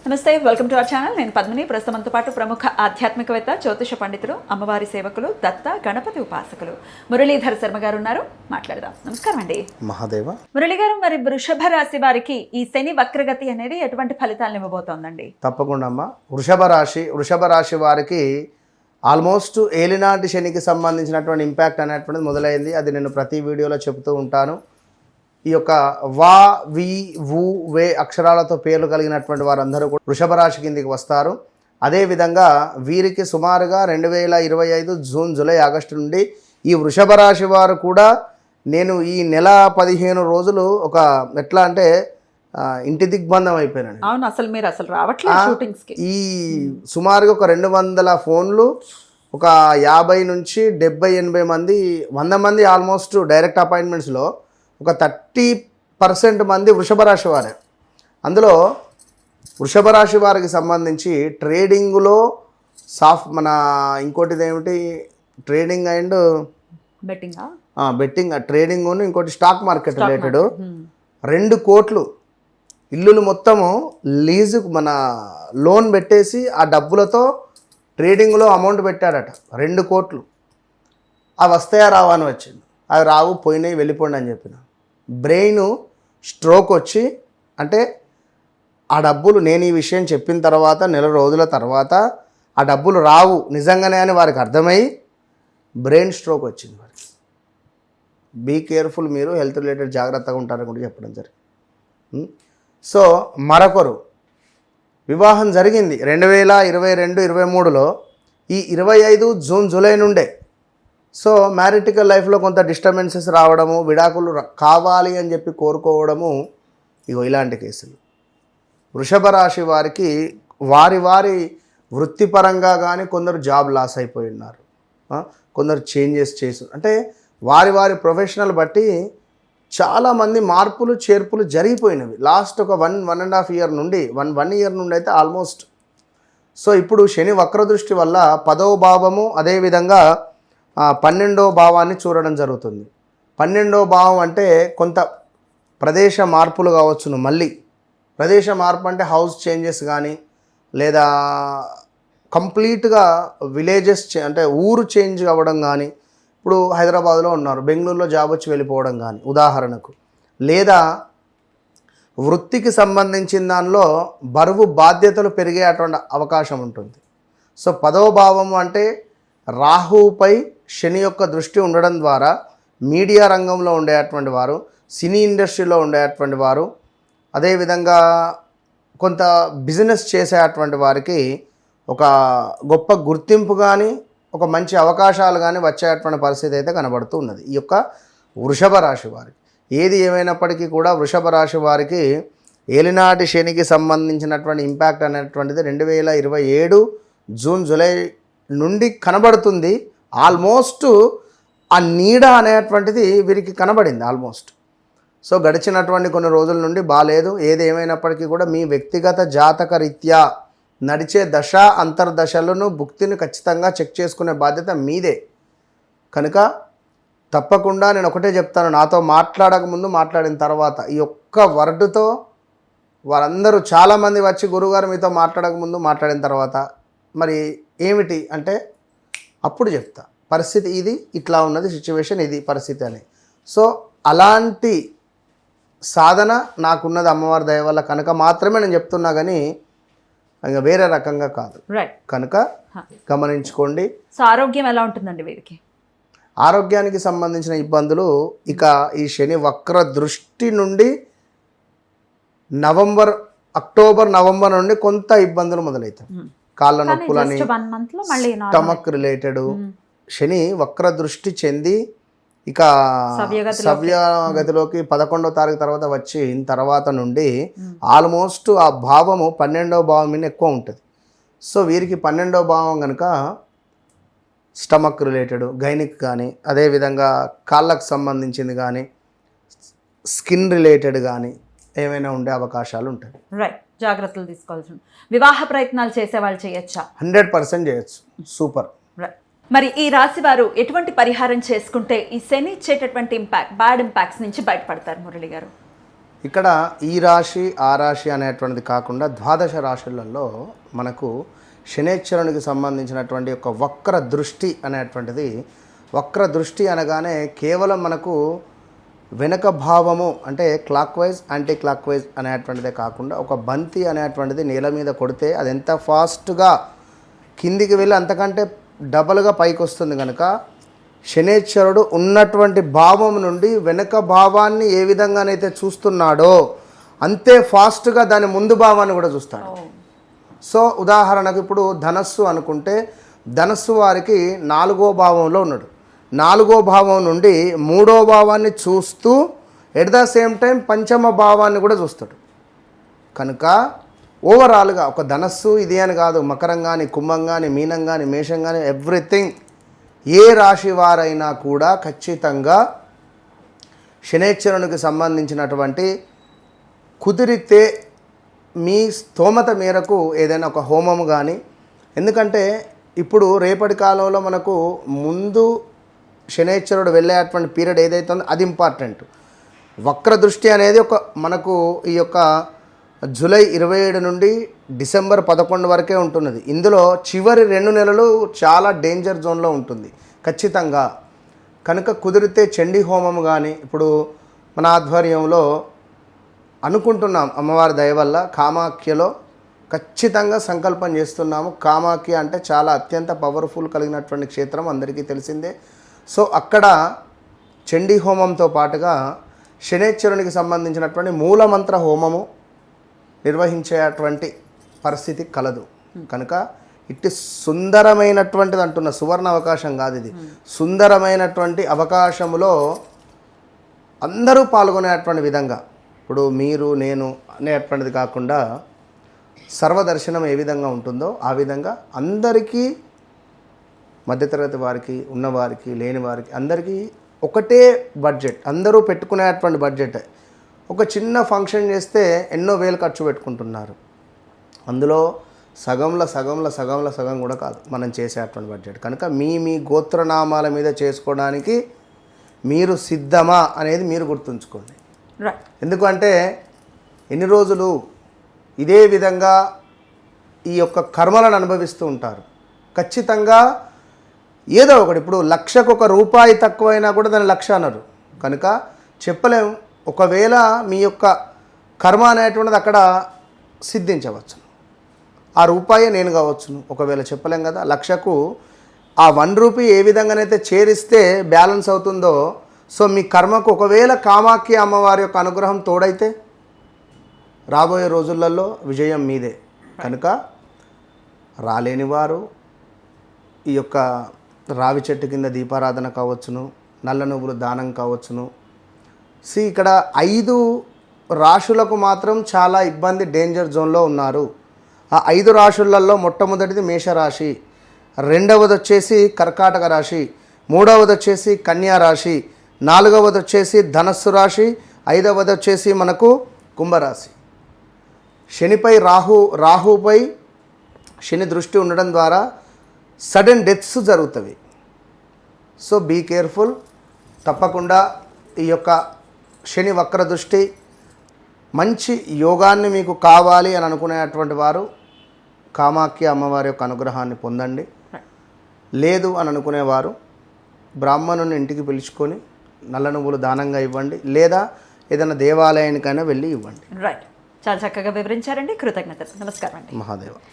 నమస్తే, welcome to our channel. నేను పద్మిని. ప్రస్తుతంతో పాటు ప్రముఖ ఆధ్యాత్మికవేత్త, జ్యోతిష పండితులు, అమ్మవారి సేవకులు, దత్త గణపతి ఉపాసకులు మురళీధర్ శర్మ గారు ఉన్నారు. మాట్లాడదాం. నమస్కారం అండి. మహాదేవ. మురళి గారు, మరి వృషభ రాశి వారికి ఈ శని వక్రగతి అనేది ఎటువంటి ఫలితాలను ఇవ్వబోతోందండి? తప్పకుండా అమ్మా. వృషభ రాశి వారికి ఆల్మోస్ట్ ఏలినాటి శనికి సంబంధించినటువంటి ఇంపాక్ట్ అనేటువంటిది మొదలైంది. అది నేను ప్రతి వీడియోలో చెబుతూ ఉంటాను. ఈ యొక్క వా వి వు వే అక్షరాలతో పేర్లు కలిగినటువంటి వారందరూ కూడా వృషభ రాశి కిందికి వస్తారు. అదేవిధంగా వీరికి సుమారుగా 2025 జూన్, జూలై, ఆగస్టు నుండి ఈ వృషభ రాశి వారు కూడా నేను ఈ నెల 15 రోజులు ఒక ఎట్లా అంటే ఇంటి దిగ్బంధం అయిపోయినాను. అవును, అసలు మీరు రావట్లేదు షూటింగ్స్కి. ఈ సుమారుగా ఒక 200 ఫోన్లు, ఒక 50 నుంచి 70-80 మంది, 100 మంది ఆల్మోస్ట్ డైరెక్ట్ అపాయింట్మెంట్స్లో ఒక 30% మంది వృషభ రాశి వారే. అందులో వృషభ రాశి వారికి సంబంధించి ట్రేడింగ్లో మన ఇంకోటిది ఏమిటి, ట్రేడింగ్ అండ్ బెట్టింగ్, ట్రేడింగ్, ఇంకోటి స్టాక్ మార్కెట్ రిలేటెడ్ 2 కోట్లు ఇల్లులు మొత్తము లీజుకు మన లోన్ పెట్టేసి ఆ డబ్బులతో ట్రేడింగ్లో అమౌంట్ పెట్టాడట 2 కోట్లు. అవి వస్తాయా రావా అని వచ్చింది. అవి రావు, పోయినాయి, వెళ్ళిపోండి అని చెప్పిన. బ్రెయిన్ స్ట్రోక్ వచ్చి, అంటే ఆ డబ్బులు నేను ఈ విషయం చెప్పిన తర్వాత నెల రోజుల తర్వాత ఆ డబ్బులు రావు నిజంగానే అని వారికి అర్థమై బ్రెయిన్ స్ట్రోక్ వచ్చింది వారికి. బీ కేర్ఫుల్, మీరు హెల్త్ రిలేటెడ్ జాగ్రత్తగా ఉంటారని కూడా చెప్పడం జరిగింది. సో మరొకరు వివాహం జరిగింది 2022-23లో, ఈ 25 జూన్, జూలై నుండే. సో మ్యారిటికల్ లైఫ్లో కొంత డిస్టర్బెన్సెస్ రావడము, విడాకులు కావాలి అని చెప్పి కోరుకోవడము, ఇగో ఇలాంటి కేసులు. వృషభ రాశి వారికి వారి వృత్తిపరంగా కానీ కొందరు జాబ్ లాస్ అయిపోయి ఉన్నారు, కొందరు చేంజెస్ చేసి, అంటే వారి ప్రొఫెషనల్ బట్టి చాలామంది మార్పులు చేర్పులు జరిగిపోయినవి లాస్ట్ ఒక 1.5 ఇయర్ నుండి, 1 ఇయర్ నుండి అయితే ఆల్మోస్ట్. సో ఇప్పుడు శని వక్రదృష్టి వల్ల 10వ భావము, అదేవిధంగా 12వ భావాన్ని చూడడం జరుగుతుంది. 12వ భావం అంటే కొంత ప్రదేశ మార్పులు కావచ్చును. మళ్ళీ ప్రదేశ మార్పు అంటే హౌస్ చేంజెస్ కానీ, లేదా కంప్లీట్గా విలేజెస్ అంటే ఊరు చేంజ్ అవ్వడం కానీ. ఇప్పుడు హైదరాబాద్లో ఉన్నారు, బెంగళూరులో జాబ్ వచ్చి వెళ్ళిపోవడం కానీ ఉదాహరణకు, లేదా వృత్తికి సంబంధించిన దానిలో బరువు బాధ్యతలు పెరిగే అటువంటి అవకాశం ఉంటుంది. సో 10వ భావం అంటే రాహుపై శని యొక్క దృష్టి ఉండడం ద్వారా మీడియా రంగంలో ఉండేటువంటి వారు, సినీ ఇండస్ట్రీలో ఉండేటువంటి వారు, అదేవిధంగా కొంత బిజినెస్ చేసేటువంటి వారికి ఒక గొప్ప గుర్తింపు కానీ, ఒక మంచి అవకాశాలు కానీ వచ్చేటువంటి పరిస్థితి అయితే కనబడుతూ ఉన్నది ఈ యొక్క వృషభ రాశి వారికి. ఏది ఏమైనప్పటికీ కూడా వృషభ రాశి వారికి ఏలినాటి శనికి సంబంధించినటువంటి ఇంపాక్ట్ అనేటువంటిది 2027 జూన్, జూలై నుండి కనబడుతుంది. ఆల్మోస్ట్ ఆ నీడ అనేటువంటిది వీరికి కనబడింది ఆల్మోస్ట్. సో గడిచినటువంటి కొన్ని రోజుల నుండి బాలేదు. ఏది ఏమైనప్పటికీ కూడా మీ వ్యక్తిగత జాతక రీత్యా నడిచే దశ అంతర్దశలను భుక్తిని ఖచ్చితంగా చెక్ చేసుకునే బాధ్యత మీదే. కనుక తప్పకుండా నేను ఒకటే చెప్తాను, నాతో మాట్లాడకముందు, మాట్లాడిన తర్వాత, ఈ ఒక్క వర్డ్తో వారందరూ చాలామంది వచ్చి గురువుగారు మీతో మాట్లాడకముందు, మాట్లాడిన తర్వాత మరి ఏమిటి అంటే అప్పుడు చెప్తా పరిస్థితి ఇది, ఇట్లా ఉన్నది సిచ్యువేషన్, ఇది పరిస్థితి అని. సో అలాంటి సాధన నాకున్నది అమ్మవారి దయ వల్ల కనుక మాత్రమే నేను చెప్తున్నా, కానీ ఇంకా వేరే రకంగా కాదు. కనుక గమనించుకోండి. సో ఆరోగ్యం ఎలా ఉంటుందండి వీరికి? ఆరోగ్యానికి సంబంధించిన ఇబ్బందులు ఇక ఈ శని వక్ర దృష్టి నుండి అక్టోబర్, నవంబర్ నుండి కొంత ఇబ్బందులు మొదలవుతాయి. కాళ్ళ నొప్పులని, స్టమక్ రిలేటెడ్. శని వక్ర దృష్టి చెంది ఇక సవ్యగతిలోకి 11వ తారీఖు తర్వాత వచ్చిన తర్వాత నుండి ఆల్మోస్ట్ ఆ భావము 12వ భావం మీద ఎక్కువ ఉంటుంది. సో వీరికి 12వ భావం కనుక స్టమక్ రిలేటెడ్, గైనిక్ కానీ, అదేవిధంగా కాళ్ళకు సంబంధించింది కానీ, స్కిన్ రిలేటెడ్ కానీ ఏమైనా ఉండే అవకాశాలు ఉంటాయి. రైట్, జాగ్రత్తలు తీసుకోవాల్సి. వివాహ ప్రయత్నాలు చేసే వాళ్ళు చేయొచ్చా? 100% చేయొచ్చు. సూపర్. మరి ఈ రాశి వారు ఎటువంటి పరిహారం చేసుకుంటే ఈ శని ఇచ్చేటటువంటి బ్యాడ్ ఇంపాక్ట్స్ నుంచి బయటపడతారు మురళి గారు? ఇక్కడ ఈ రాశి ఆ రాశి అనేటువంటిది కాకుండా ద్వాదశ రాశులలో మనకు శనేశ్వరునికి సంబంధించినటువంటి ఒక వక్ర దృష్టి అనేటువంటిది, వక్ర దృష్టి అనగానే కేవలం మనకు వెనక భావము అంటే clockwise anticlockwise అనేటువంటిదే కాకుండా ఒక బంతి అనేటువంటిది నేల మీద కొడితే అది ఎంత ఫాస్ట్గా కిందికి వెళ్ళి అంతకంటే డబల్గా పైకి వస్తుంది కనుక శనేశ్వరుడు ఉన్నటువంటి భావం నుండి వెనక భావాన్ని ఏ విధంగానైతే చూస్తున్నాడో అంతే ఫాస్ట్గా దాని ముందు భావాన్ని కూడా చూస్తాడు. సో ఉదాహరణకు ఇప్పుడు ధనస్సు అనుకుంటే ధనస్సు వారికి 4వ భావంలో ఉన్నాడు. 4వ భావం నుండి 3వ భావాన్ని చూస్తూ ఎట్ ద సేమ్ టైం పంచమ భావాన్ని కూడా చూస్తాడు. కనుక ఓవరాల్గా ఒక ధనస్సు ఇది అని కాదు, మకరం కానీ కుంభం కానీ మీనం కానీ మేషం కానీ ఎవ్రీథింగ్ ఏ రాశి వారైనా కూడా ఖచ్చితంగా శనేశ్వరునికి సంబంధించినటువంటి కుదిరితే మీ స్తోమత మేరకు ఏదైనా ఒక హోమము కానీ, ఎందుకంటే ఇప్పుడు రేపటి కాలంలో మనకు ముందు శనేశ్వరుడు వెళ్ళేటువంటి పీరియడ్ ఏదైతే ఉందో అది ఇంపార్టెంట్. వక్ర దృష్టి అనేది ఒక మనకు ఈ యొక్క జూలై 27 నుండి డిసెంబర్ 11 వరకే ఉంటున్నది. ఇందులో చివరి 2 నెలలు చాలా డేంజర్ జోన్లో ఉంటుంది ఖచ్చితంగా. కనుక కుదిరితే చండీ హోమం కానీ ఇప్పుడు మన ఆధ్వర్యంలో అనుకుంటున్నాం, అమ్మవారి దయ వల్ల కామాఖ్యలో ఖచ్చితంగా సంకల్పం చేస్తున్నాము. కామాఖ్య అంటే చాలా అత్యంత పవర్ఫుల్ కలిగినటువంటి క్షేత్రం అందరికీ తెలిసిందే. సో అక్కడ చండీ హోమంతో పాటుగా శనేశ్వరునికి సంబంధించినటువంటి మూలమంత్ర హోమము నిర్వహించేటువంటి పరిస్థితి కలదు. కనుక ఇట్టి సుందరమైనటువంటిది అంటున్న సువర్ణ అవకాశం కాదు ఇది, సుందరమైనటువంటి అవకాశములో అందరూ పాల్గొనేటువంటి విధంగా ఇప్పుడు మీరు నేను అనేటువంటిది కాకుండా సర్వదర్శనం ఏ విధంగా ఉంటుందో ఆ విధంగా అందరికీ, మధ్యతరగతి వారికి, ఉన్నవారికి, లేని వారికి అందరికీ ఒకటే బడ్జెట్, అందరూ పెట్టుకునేటువంటి బడ్జెట్. ఒక చిన్న ఫంక్షన్ చేస్తే ఎన్నో వేలు ఖర్చు పెట్టుకుంటున్నారు. అందులో సగం కూడా కాదు మనం చేసేటువంటి బడ్జెట్. కనుక మీ గోత్రనామాల మీద చేసుకోవడానికి మీరు సిద్ధమా అనేది మీరు గుర్తుంచుకోండి. ఎందుకంటే ఎన్ని రోజులు ఇదే విధంగా ఈ యొక్క కర్మలను అనుభవిస్తూ ఉంటారు. ఖచ్చితంగా ఏదో ఒకటి, ఇప్పుడు 1,00,000 రూపాయి తక్కువైనా కూడా దాని 1,00,000 అన్నారు. కనుక చెప్పలేము, ఒకవేళ మీ యొక్క కర్మ అనేటువంటిది అక్కడ సిద్ధించవచ్చు. ఆ రూపాయే నేను కావచ్చును, ఒకవేళ చెప్పలేం కదా. 1,00,000కు ఆ 1 రూపీ ఏ విధంగానైతే చేరిస్తే బ్యాలెన్స్ అవుతుందో, సో మీ కర్మకు ఒకవేళ కామాఖ్య అమ్మవారి యొక్క అనుగ్రహం తోడైతే రాబోయే రోజులలో విజయం మీదే. కనుక రాలేని వారు ఈ యొక్క రావి చెట్టు కింద దీపారాధన కావచ్చును, నల్ల నువ్వులు దానం కావచ్చును. ఇక్కడ 5 రాశులకు మాత్రం చాలా ఇబ్బంది, డేంజర్ జోన్లో ఉన్నారు. ఆ 5 రాశులలో మొట్టమొదటిది మేషరాశి, రెండవది వచ్చేసి కర్కాటక రాశి, మూడవది వచ్చేసి కన్యా రాశి, నాలుగవది వచ్చేసి ధనస్సు రాశి, ఐదవది వచ్చేసి మనకు కుంభరాశి. శనిపై రాహుపై శని దృష్టి ఉండడం ద్వారా సడన్ డెత్స్ జరుగుతాయి. So be careful. తప్పకుండా ఈ యొక్క శని వక్ర దృష్టి మంచి యోగాన్ని మీకు కావాలి అని అనుకునేటువంటి వారు కామాఖ్య అమ్మవారి యొక్క అనుగ్రహాన్ని పొందండి. లేదు అని అనుకునేవారు బ్రాహ్మణుని ఇంటికి పిలుచుకొని నల్ల నువ్వులు దానంగా ఇవ్వండి, లేదా ఏదైనా దేవాలయానికైనా వెళ్ళి ఇవ్వండి. రైట్, చాలా చక్కగా వివరించారండి. కృతజ్ఞతలు. నమస్కారం అండి. మహాదేవ.